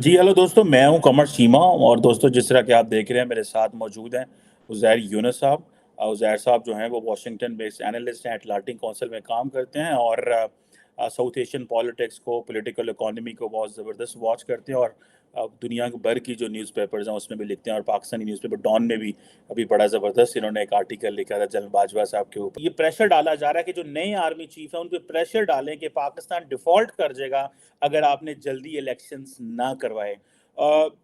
जी hello दोस्तों, मैं हूं कमर चीमा। और दोस्तों, जिस तरह कि आप देख रहे हैं, मेरे साथ मौजूद हैं उज़ैर यूनुस साहब। उज़ैर साहब जो हैं वो वाशिंगटन बेस्ड एनालिस्ट हैं, अटलांटिक काउंसिल में काम करते हैं और साउथ एशियन पॉलिटिक्स को, पॉलिटिकल इकोनॉमी को बहुत ज़बरदस्त वॉच करते हैं। और दुनिया भर की जो न्यूज़पेपर्स हैं उसमें भी लिखते हैं, और पाकिस्तानी न्यूज़पेपर डॉन में भी अभी बड़ा ज़बरदस्त इन्होंने एक आर्टिकल लिखा था जनरल बाजवा साहब के ऊपर। ये प्रेशर डाला जा रहा है कि जो नए आर्मी चीफ है उन पर प्रेशर डालें कि पाकिस्तान डिफ़ॉल्ट कर जाएगा अगर आपने जल्दी इलेक्शंस ना करवाए।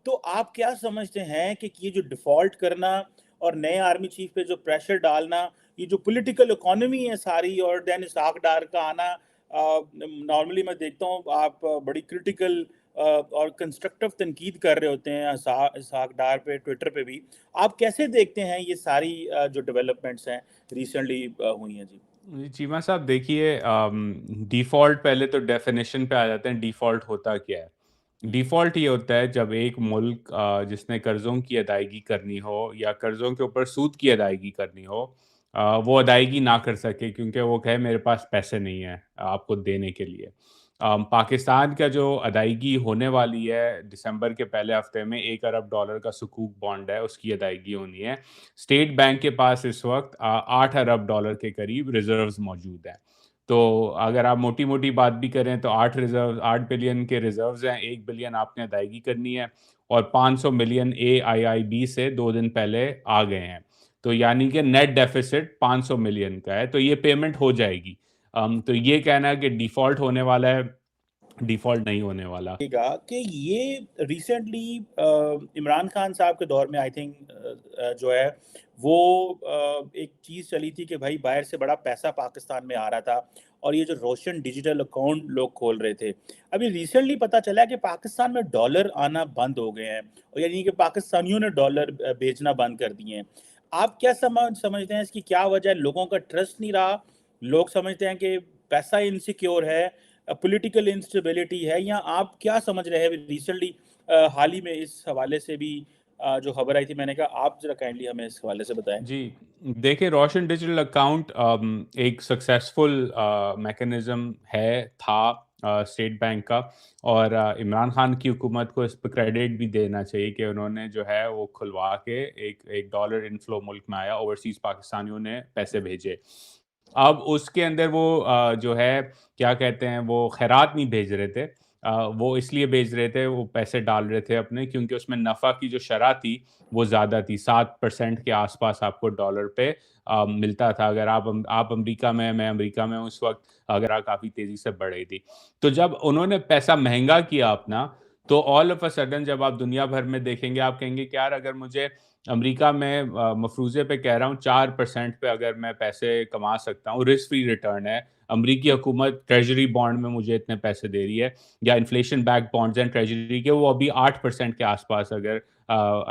तो आप क्या समझते हैं कि ये जो डिफ़ॉल्ट करना और नए आर्मी चीफ पे जो प्रेशर डालना, ये जो पॉलिटिकल इकोनॉमी है सारी, और देन इसहाक डार का आना, नॉर्मली मैं देखता हूँ आप बड़ी क्रिटिकल और कंस्ट्रक्टिव तनकीद कर रहे होते हैं इसहाक डार पे, ट्विटर पे भी। आप कैसे देखते हैं ये सारी जो डेवलपमेंट्स हैं रिसेंटली हुई हैं जी? जी, चीमा साहब देखिए, डिफ़ॉल्ट पहले तो डेफ़िनेशन पे आ जाते हैं। डिफ़ॉल्ट होता क्या है? हम्म। डिफ़ॉल्ट ये होता है जब एक मुल्क जिसने कर्ज़ों की अदायगी करनी हो या कर्ज़ों के ऊपर सूद की अदायगी करनी हो, वो अदायगी ना कर सके क्योंकि वो कहे मेरे पास पैसे नहीं है आपको देने के लिए। पाकिस्तान का जो अदायगी होने वाली है दिसंबर के पहले हफ़्ते में, $1 अरब का सुकूक बॉन्ड है, उसकी अदायगी होनी है। स्टेट बैंक के पास इस वक़्त $8 अरब के करीब रिज़र्व्स मौजूद हैं। तो अगर आप मोटी-मोटी बात भी करें तो 8 बिलियन के रिज़र्व्स हैं, 1 बिलियन आपने अदायगी करनी है और 500 मिलियन AIIB से 2 दिन पहले आ गए हैं। तो यानी कि नेट डेफ़िसिट 500 मिलियन का है, तो ये पेमेंट हो जाएगी। तो ये कहना है कि डिफ़ॉल्ट होने वाला है, डिफ़ॉल्ट नहीं होने वाला। लगेगा कि ये रिसेंटली इमरान खान साहब के दौर में आई थिंक जो है वो एक चीज़ चली थी कि भाई बाहर से बड़ा पैसा पाकिस्तान में आ रहा था, और ये जो रोशन डिजिटल अकाउंट लोग खोल रहे थे। अभी रिसेंटली पता चला कि पाकिस्तान में डॉलर आना बंद हो गए हैं, और यानी कि पाकिस्तानियों ने डॉलर भेजना बंद कर दिए हैं। आप क्या समझते हैं इसकी क्या वजह है? लोगों का ट्रस्ट नहीं रहा, लोग समझते हैं कि पैसा इनसिक्योर है, पॉलिटिकल इंस्टेबिलिटी है, या आप क्या समझ रहे हैं रिसेंटली हाल ही में इस हवाले से भी जो खबर आई थी, मैंने कहा आप ज़रा काइंडली हमें इस हवाले से बताएँ? जी, देखिए रोशन डिजिटल अकाउंट एक सक्सेसफुल मैकेनिज़्म है, था स्टेट बैंक का। और इमरान खान की हुकूमत को इस पे क्रेडिट भी देना चाहिए कि उन्होंने जो है वो खुलवा के एक एक डॉलर इनफ्लो मुल्क में आया, ओवरसीज़ पाकिस्तानियों ने पैसे भेजे। अब उसके अंदर वो जो है क्या कहते हैं, वो खैरात नहीं भेज रहे थे। वो इसलिए भेज रहे थे, वो पैसे डाल रहे थे अपने, क्योंकि उसमें नफ़ा की जो शरह थी वो ज़्यादा थी। 7% के आसपास आपको डॉलर पे मिलता था। अगर आप अमेरिका में हैं, मैं अमेरिका में हूँ इस वक़्त, अगर काफ़ी तेज़ी से बढ़ रही थी। तो जब उन्होंने पैसा महँगा किया अपना, तो ऑल ऑफ अ सडन जब आप दुनिया भर में देखेंगे, आप कहेंगे कि यार अगर मुझे अमेरिका में मफ़रूज़े पे कह रहा हूँ 4% पे अगर मैं पैसे कमा सकता हूँ, रिस्क फ्री रिटर्न है। अमेरिकी हुकूमत ट्रेज़री बॉन्ड में मुझे इतने पैसे दे रही है, या inflation backed bonds and treasury के, वो अभी 8% के आसपास, अगर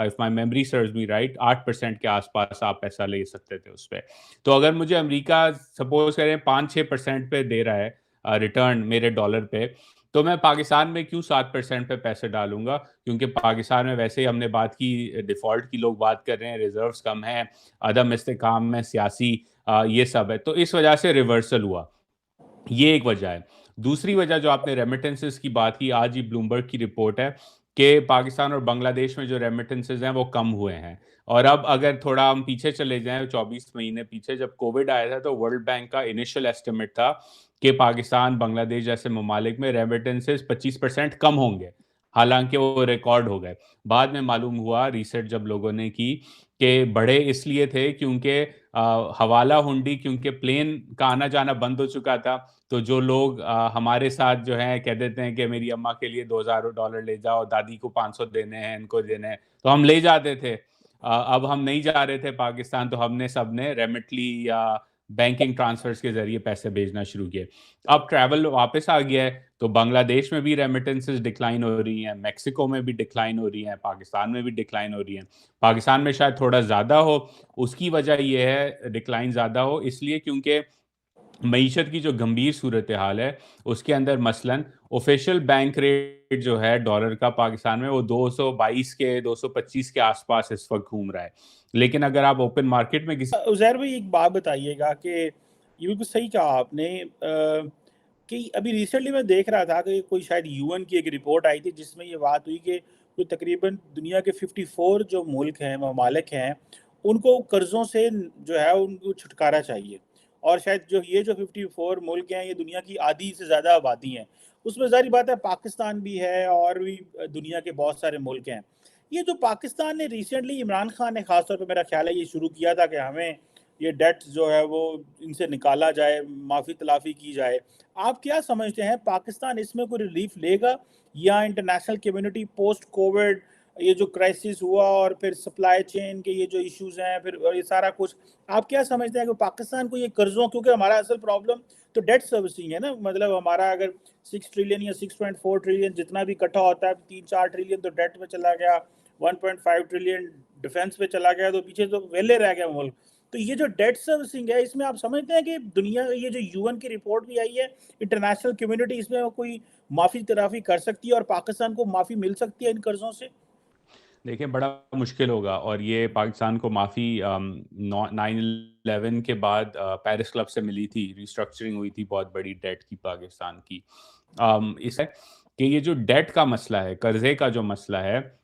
if my memory serves me right, 8% के आसपास आप पैसा ले सकते थे उस पे। तो अगर मुझे अमेरिका सपोज़ करें 5-6% पे दे रहा है रिटर्न मेरे डॉलर पे, तो मैं पाकिस्तान में क्यों 7% पे पैसे डालूँगा? क्योंकि पाकिस्तान में वैसे ही हमने बात की, डिफ़ॉल्ट की लोग बात कर रहे हैं, रिज़र्व्स कम हैं, अदम इस्तेहकाम में सियासी ये सब है। तो इस वजह से रिवर्सल हुआ। ये एक वजह है। दूसरी वजह जो आपने रेमिटेंसेस की बात की, आज ही ब्लूमबर्ग की रिपोर्ट है कि पाकिस्तान और बांग्लादेश में जो रेमिटेंसेस हैं वो कम हुए हैं। और अब अगर थोड़ा हम पीछे चले जाएँ 24 महीने पीछे, जब कोविड आया था, तो वर्ल्ड बैंक का इनिशियल एस्टिमेट था कि पाकिस्तान, बांग्लादेश जैसे ममालिक में रेमिटेंसेस 25% कम होंगे। हालाँकि वो रिकॉर्ड हो गए। बाद में मालूम हुआ, रिसर्च जब लोगों ने की, कि बढ़े इसलिए थे क्योंकि हवाला हुंडी, क्योंकि प्लेन का आना-जाना बंद हो चुका था। तो जो लोग हमारे साथ जो हैं कह देते हैं कि मेरी अम्मा के लिए $2000 ले जाओ, दादी को 500 देने हैं, इनको देने हैं, तो हम ले जाते थे। अब हम नहीं जा रहे थे पाकिस्तान, तो हमने सबने रेमिटली या बैंकिंग ट्रांसफर्स के ज़रिए पैसे भेजना शुरू किए। अब ट्रैवल वापस आ गया है, तो बांग्लादेश में भी रेमिटेंसेस डिक्लाइन हो रही हैं, मेक्सिको में भी डिक्लाइन हो रही हैं, पाकिस्तान में भी डिक्लाइन हो रही हैं। पाकिस्तान में शायद थोड़ा ज़्यादा हो, उसकी वजह ये है डिक्लाइन ज़्यादा हो इसलिए क्योंकि मईशत की जो गंभीर सूरत हाल है, उसके अंदर मसलन ऑफिशियल बैंक रेट जो है डॉलर का पाकिस्तान में, वो 222 के 225 के आसपास इस वक्त घूम रहा है। लेकिन अगर आप ओपन मार्केट में किसी उज़ैर भाई, एक बात बताइएगा कि ये बिल्कुल सही कहा आपने। कि अभी रिसेंटली मैं देख रहा था कि कोई शायद यूएन की एक रिपोर्ट आई थी जिसमें ये बात हुई कि कोई तकरीबन दुनिया के 54 जो मुल्क हैं, ममालिक हैं, उनको कर्ज़ों से जो है उनको छुटकारा चाहिए। और शायद जो 54 मुल्क हैं, ये दुनिया की आधी से ज़्यादा आबादी हैं। उसमें ज़ाहिर बात है पाकिस्तान भी है और भी दुनिया के बहुत सारे मुल्क हैं। ये जो पाकिस्तान ने रिसेंटली इमरान खान ने ख़ास तौर पे मेरा ख़्याल है ये शुरू किया था कि हमें ये डेट जो है वो इनसे निकाला जाए, माफ़ी-तलाफ़ी की जाए। आप क्या समझते हैं पाकिस्तान इसमें कोई रिलीफ़ लेगा या इंटरनेशनल कम्युनिटी पोस्ट कोविड ये जो क्राइसिस हुआ और फिर सप्लाई चेन के ये जो इश्यूज़ हैं फिर और ये सारा कुछ, आप क्या समझते हैं कि पाकिस्तान को ये कर्ज़ों क्योंकि हमारा असल प्रॉब्लम तो डेट सर्विसिंग है ना, मतलब हमारा अगर 6 ट्रिलियन या 6.4 ट्रिलियन जितना भी इकट्ठा होता है, 3-4 ट्रिलियन तो डेट में चला गया, 1.5 ट्रिलियन डिफेंस पे चला गया, तो पीछे तो वेले रह गया मुल्क। तो ये जो डेट सर्विसिंग है, इसमें आप समझते हैं कि दुनिया ये जो यूएन की रिपोर्ट भी आई है, इंटरनेशनल कम्युनिटी इसमें कोई माफ़ी-तलाफ़ी कर सकती है और पाकिस्तान को माफ़ी मिल सकती है इन कर्ज़ों से? देखिए, बड़ा मुश्किल होगा और ये पाकिस्तान को माफ़ी 9/11 के बाद पेरिस क्लब से मिली थी, रिस्ट्रक्चरिंग हुई थी बहुत बड़ी डेट की पाकिस्तान की। इस है कि ये जो डेट का मसला है, कर्ज़े का जो मसला है,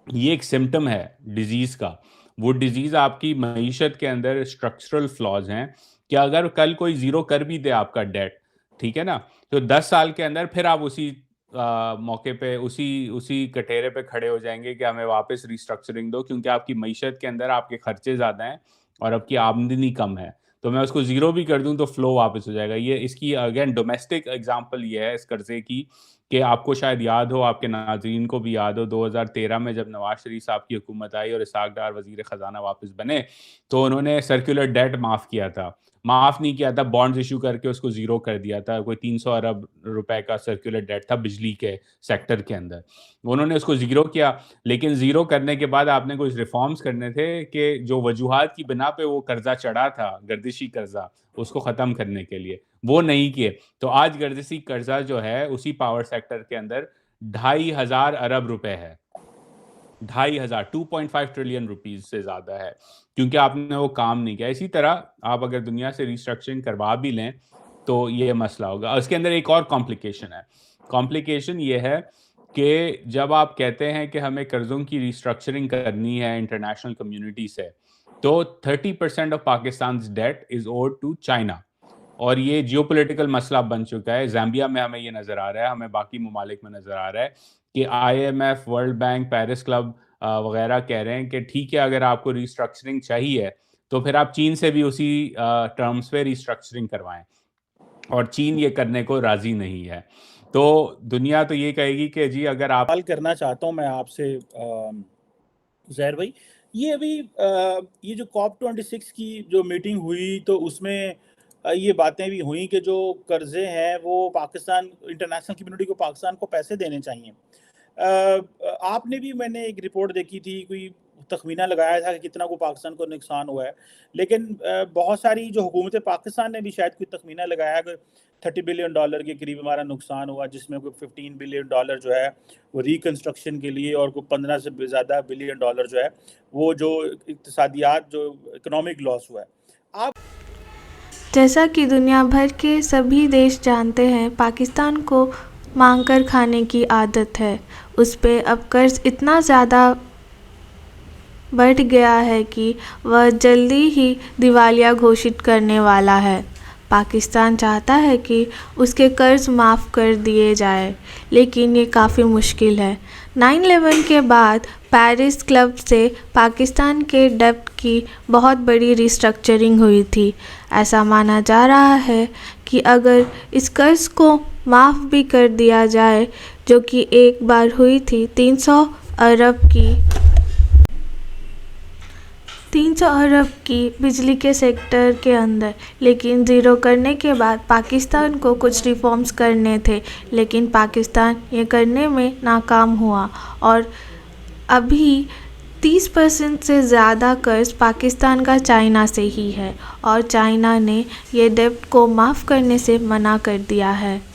ये एक सिम्पटम है डिज़ीज़ का। वो डिज़ीज़ आपकी मईशत के अंदर स्ट्रक्चरल फ्लॉज़ हैं कि अगर कल कोई ज़ीरो कर भी दे आपका डेट, ठीक है ना? तो 10 साल के अंदर फिर आप उसी मौके पे उसी उसी कटघरे पे खड़े हो जाएँगे कि हमें वापस रिस्ट्रक्चरिंग दो क्योंकि आपकी मईशत के अंदर आपके खर्चे ज़्यादा हैं और आपकी आमदनी कम है। तो मैं उसको ज़ीरो भी कर दूँ तो फ्लो वापस हो जाएगा। ये इसकी अगेन डोमेस्टिक एग्ज़ाम्पल ये है इस कर्ज़े की कि आपको शायद याद हो, आपके नाज़रीन को भी याद हो 2013 में जब नवाज़ शरीफ साहब की हुकूमत आई और इसहाक डार वज़ीर ख़ज़ाना वापस बने, तो उन्होंने सर्कुलर डेट माफ़ किया था। माफ़ नहीं किया था, बॉन्ड्स इश्यू करके उसको ज़ीरो कर दिया था। कोई 300 अरब रुपए का सर्कुलर डेट था बिजली के सेक्टर के अंदर। उन्होंने उसको ज़ीरो किया, लेकिन ज़ीरो करने के बाद आपने कुछ रिफ़ॉर्म्स करने थे कि जो वजूहात की बिना पे वो कर्ज़ा चढ़ा था, गर्दिशी कर्ज़ा, उसको ख़त्म करने के लिए, वो नहीं किए। तो आज गर्दिशी कर्ज़ा जो है, उसी पावर सेक्टर के अंदर 2,500 अरब रुपए है। 2,500 2.5 ट्रिलियन रुपीज़ से ज़्यादा है, क्योंकि आपने वो काम नहीं किया। इसी तरह आप अगर दुनिया से रिस्ट्रक्चरिंग करवा भी लें, तो ये मसला होगा। उसके अंदर एक और कॉम्प्लिकेशन है। कॉम्प्लिकेशन ये है कि जब आप कहते हैं कि हमें कर्ज़ों की रिस्ट्रक्चरिंग करनी है इंटरनेशनल कम्युनिटी से, तो 30% of Pakistan's debt is owed to China और ये जियोपॉलिटिकल मसला बन चुका है। ज़ाम्बिया में हमें ये नज़र आ रहा है, हमें बाकी ममालिक में नज़र आ रहा है कि IMF, world bank, Paris club वगैरह कह रहे हैं कि ठीक है अगर आपको रिस्ट्रक्चरिंग चाहिए, तो फिर आप चीन से भी उसी टर्म्स पे रिस्ट्रक्चरिंग करवाएँ और चीन ये करने को राज़ी नहीं है। तो दुनिया तो ये कहेगी कि जी अगर आप सवाल करना चाहता हूँ मैं आपसे ज़हर भाई, ये अभी ये जो कॉप 26 की जो मीटिंग हुई तो उसमें ये बातें भी हुई कि जो कर्ज़े हैं वो पाकिस्तान इंटरनेशनल कम्युनिटी को पाकिस्तान को पैसे देने चाहिए। आपने भी मैंने एक रिपोर्ट देखी थी, कोई तख़मीना लगाया था कि कितना को पाकिस्तान को नुकसान हुआ है। लेकिन बहुत सारी जो हुकूमत पाकिस्तान ने भी शायद कोई तख़मीना लगाया कि $30 बिलियन के करीब हमारा नुकसान हुआ, जिसमें कोई $15 बिलियन जो है वो रिकंस्ट्रक्शन के लिए और कोई 15 से भी ज़्यादा बिलियन डॉलर जो है वो जो इक़्तिसादियात जो इकोनॉमिक लॉस हुआ है। आप जैसा कि दुनिया भर के सभी देश जानते हैं, पाकिस्तान को मांग कर खाने की आदत है। उस पे अब कर्ज़ इतना ज़्यादा बढ़ गया है कि वह जल्दी ही दिवालिया घोषित करने वाला है। पाकिस्तान चाहता है कि उसके कर्ज़ माफ़ कर दिए जाए, लेकिन ये काफ़ी मुश्किल है। 9/11 के बाद पेरिस क्लब से पाकिस्तान के डेब्ट की बहुत बड़ी रिस्ट्रक्चरिंग हुई थी। ऐसा माना जा रहा है कि अगर इस कर्ज़ को माफ़ भी कर दिया जाए, जो कि एक बार हुई थी 300 अरब की बिजली के सेक्टर के अंदर, लेकिन ज़ीरो करने के बाद पाकिस्तान को कुछ रिफॉर्म्स करने थे, लेकिन पाकिस्तान ये करने में नाकाम हुआ और अभी 30% से ज़्यादा कर्ज़ पाकिस्तान का चाइना से ही है और चाइना ने ये डेब्ट को माफ़ करने से मना कर दिया है।